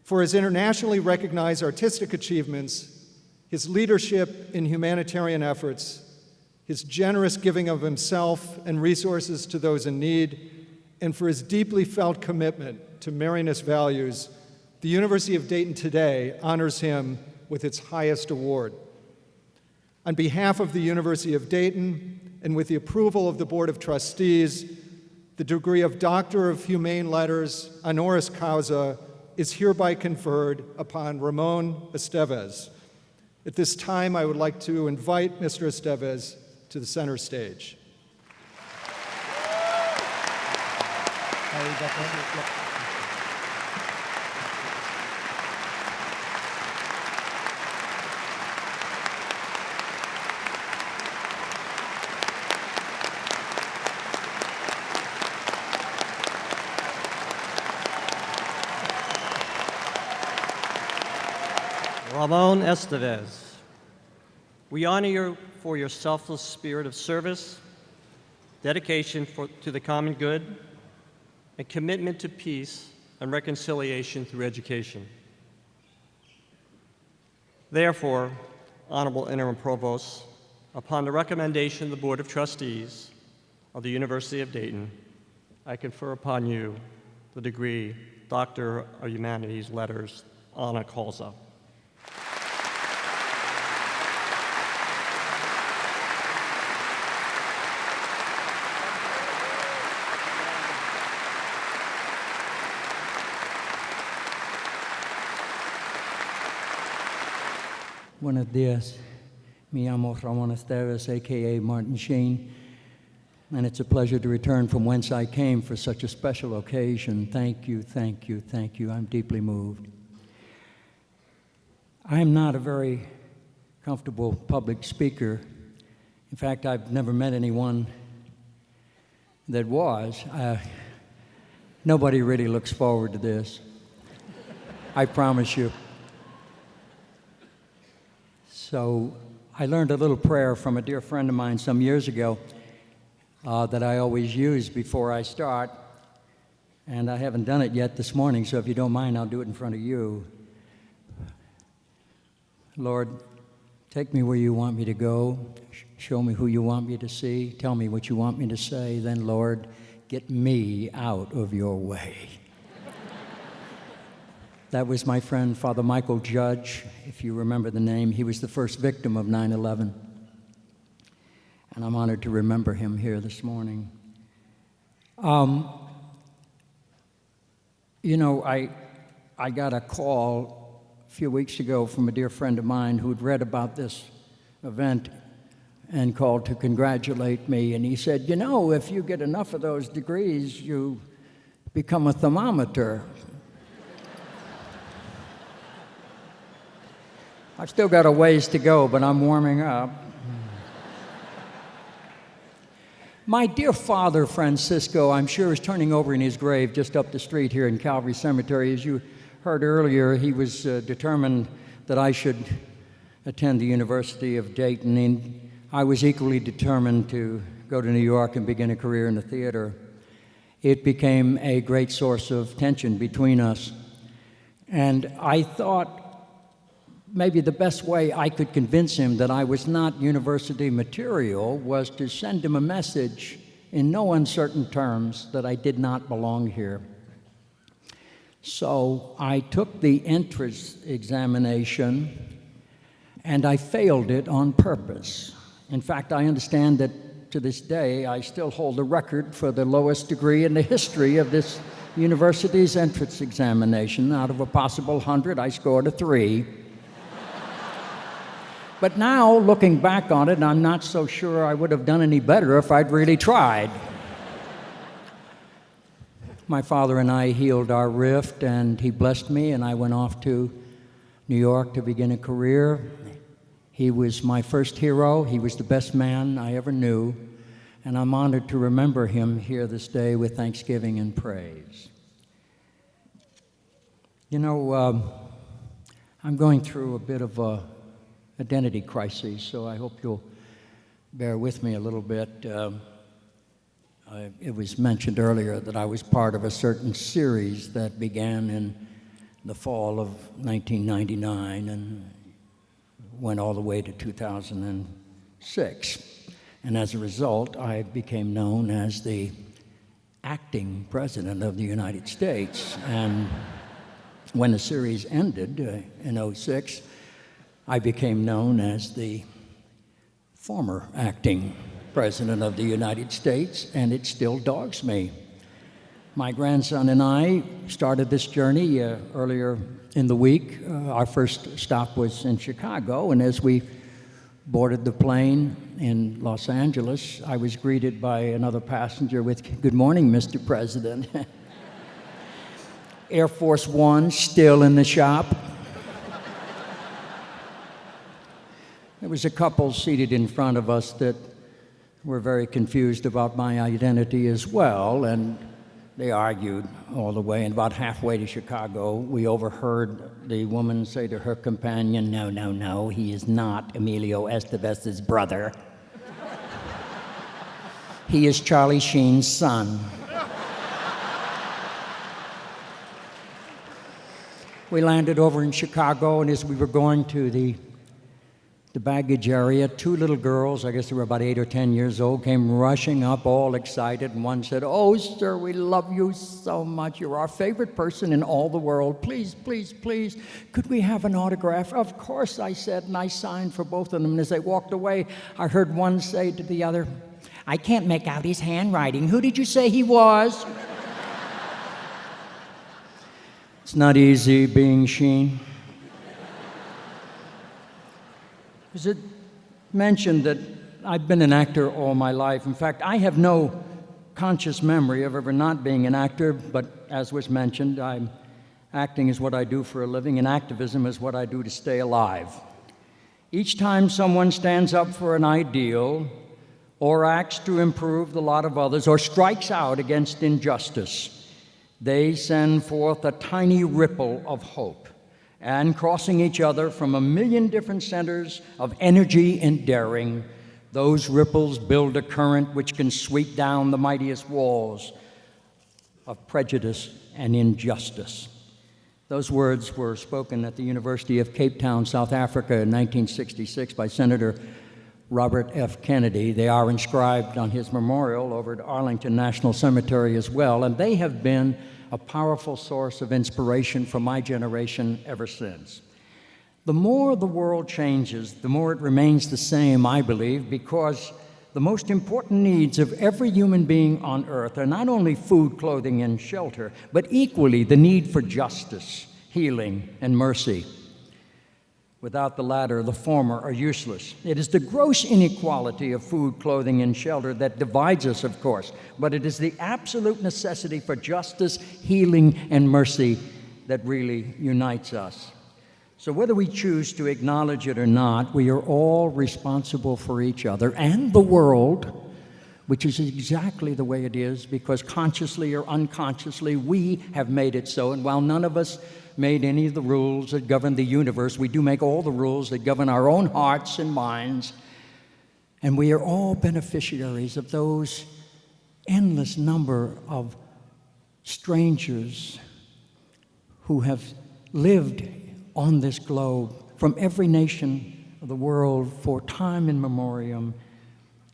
for his internationally recognized artistic achievements, his leadership in humanitarian efforts, his generous giving of himself and resources to those in need, and for his deeply felt commitment to Marianist values, the University of Dayton today honors him with its highest award. On behalf of the University of Dayton, and with the approval of the Board of Trustees, the degree of Doctor of Humane Letters, honoris causa, is hereby conferred upon Ramon Estévez. At this time, I would like to invite Mr. Estévez to the center stage. Ramon Estévez, we honor you for your selfless spirit of service, dedication to the common good, and commitment to peace and reconciliation through education. Therefore, Honorable Interim Provost, upon the recommendation of the Board of Trustees of the University of Dayton, I confer upon you the degree Doctor of Humanities Letters, honoris causa. Buenos días. Me llamo Ramon Estévez, a.k.a. Martin Sheen, and it's a pleasure to return from whence I came for such a special occasion. Thank you, thank you, thank you. I'm deeply moved. I'm not a very comfortable public speaker. In fact, I've never met anyone that was. Nobody really looks forward to this. I promise you. So I learned a little prayer from a dear friend of mine some years ago that I always use before I start, and I haven't done it yet this morning, so if you don't mind, I'll do it in front of you. Lord, take me where you want me to go, show me who you want me to see, tell me what you want me to say, then, Lord, get me out of your way. That was my friend, Father Michael Judge, if you remember the name. He was the first victim of 9/11. And I'm honored to remember him here this morning. You know, I got a call a few weeks ago from a dear friend of mine who'd read about this event and called to congratulate me. And he said, you know, if you get enough of those degrees, you become a thermometer. I've still got a ways to go, but I'm warming up. My dear father, Francisco, I'm sure is turning over in his grave just up the street here in Calvary Cemetery. As you heard earlier, he was determined that I should attend the University of Dayton, and I was equally determined to go to New York and begin a career in the theater. It became a great source of tension between us, and I thought maybe the best way I could convince him that I was not university material was to send him a message in no uncertain terms that I did not belong here. So I took the entrance examination and I failed it on purpose. In fact, I understand that to this day I still hold the record for the lowest degree in the history of this university's entrance examination. Out of a possible 100, I scored a 3. But now, looking back on it, I'm not so sure I would have done any better if I'd really tried. My father and I healed our rift, and he blessed me, and I went off to New York to begin a career. He was my first hero. He was the best man I ever knew, and I'm honored to remember him here this day with thanksgiving and praise. You know, I'm going through a bit of a identity crisis, so I hope you'll bear with me a little bit. It was mentioned earlier that I was part of a certain series that began in the fall of 1999 and went all the way to 2006. And as a result, I became known as the acting president of the United States. And when the series ended in '06, I became known as the former acting president of the United States, and it still dogs me. My grandson and I started this journey earlier in the week. Our first stop was in Chicago, and as we boarded the plane in Los Angeles, I was greeted by another passenger with, "Good morning, Mr. President." Air Force One still in the shop. There was a couple seated in front of us that were very confused about my identity as well, and they argued all the way. And about halfway to Chicago, we overheard the woman say to her companion, "No, no, no, he is not Emilio Estevez's brother. He is Charlie Sheen's son." We landed over in Chicago, and as we were going to the baggage area, two little girls, I guess they were about 8 or 10 years old, came rushing up all excited, and one said, "Oh, sir, we love you so much. You're our favorite person in all the world. Please, please, please, could we have an autograph?" "Of course," I said, and I signed for both of them. And as they walked away, I heard one say to the other, "I can't make out his handwriting. Who did you say he was?" It's not easy being Sheen. Is it mentioned that I've been an actor all my life? In fact, I have no conscious memory of ever not being an actor, but as was mentioned, acting is what I do for a living, and activism is what I do to stay alive. Each time someone stands up for an ideal, or acts to improve the lot of others, or strikes out against injustice, they send forth a tiny ripple of hope. And crossing each other from a million different centers of energy and daring, those ripples build a current which can sweep down the mightiest walls of prejudice and injustice. Those words were spoken at the University of Cape Town, South Africa in 1966 by Senator Robert F. Kennedy. They are inscribed on his memorial over at Arlington National Cemetery as well, and they have been a powerful source of inspiration for my generation ever since. The more the world changes, the more it remains the same, I believe, because the most important needs of every human being on earth are not only food, clothing, and shelter, but equally the need for justice, healing, and mercy. Without the latter, the former are useless. It is the gross inequality of food, clothing, and shelter that divides us, of course, but it is the absolute necessity for justice, healing, and mercy that really unites us. So whether we choose to acknowledge it or not, we are all responsible for each other and the world, which is exactly the way it is, because consciously or unconsciously, we have made it so. And while none of us made any of the rules that govern the universe, we do make all the rules that govern our own hearts and minds. And we are all beneficiaries of those endless number of strangers who have lived on this globe from every nation of the world for time in memoriam.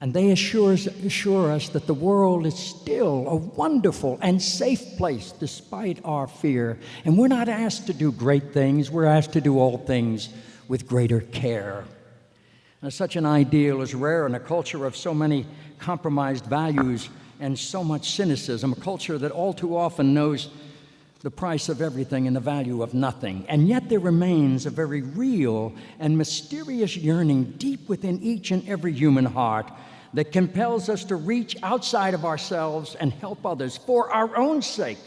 And they assure us that the world is still a wonderful and safe place despite our fear. And we're not asked to do great things, we're asked to do all things with greater care. And such an ideal is rare in a culture of so many compromised values and so much cynicism, a culture that all too often knows the price of everything and the value of nothing. And yet there remains a very real and mysterious yearning deep within each and every human heart that compels us to reach outside of ourselves and help others for our own sake.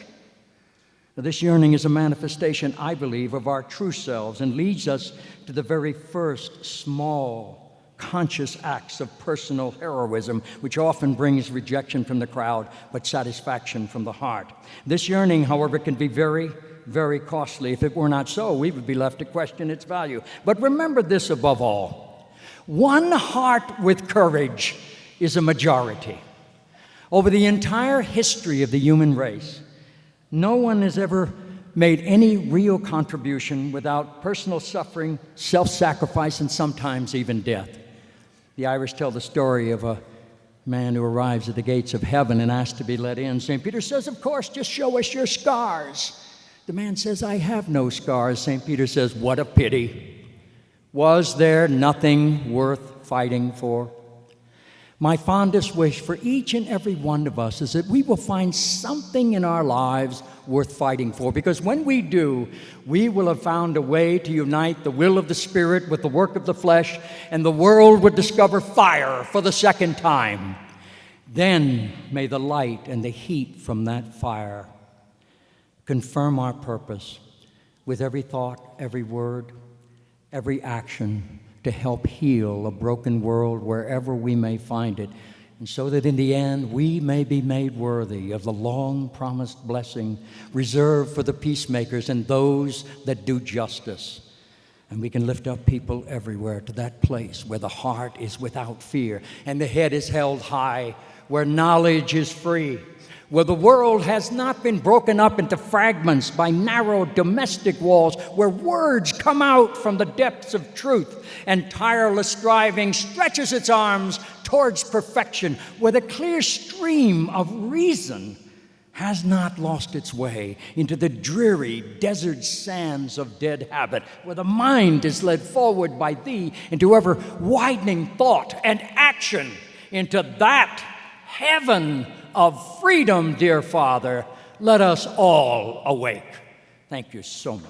Now, this yearning is a manifestation, I believe, of our true selves and leads us to the very first small, conscious acts of personal heroism, which often brings rejection from the crowd, but satisfaction from the heart. This yearning, however, can be very, very costly. If it were not so, we would be left to question its value. But remember this above all: one heart with courage is a majority. Over the entire history of the human race, no one has ever made any real contribution without personal suffering, self-sacrifice, and sometimes even death. The Irish tell the story of a man who arrives at the gates of heaven and asks to be let in. St. Peter says, "Of course, just show us your scars." The man says, "I have no scars." St. Peter says, "What a pity. Was there nothing worth fighting for?" My fondest wish for each and every one of us is that we will find something in our lives worth fighting for, because when we do, we will have found a way to unite the will of the Spirit with the work of the flesh, and the world would discover fire for the second time. Then may the light and the heat from that fire confirm our purpose with every thought, every word, every action, to help heal a broken world wherever we may find it, and so that in the end we may be made worthy of the long-promised blessing reserved for the peacemakers and those that do justice. And we can lift up people everywhere to that place where the heart is without fear and the head is held high, where knowledge is free, where the world has not been broken up into fragments by narrow domestic walls, where words come out from the depths of truth and tireless striving stretches its arms towards perfection, where the clear stream of reason has not lost its way into the dreary desert sands of dead habit, where the mind is led forward by thee into ever widening thought and action, into that heaven of freedom, dear Father. Let us all awake. Thank you so much.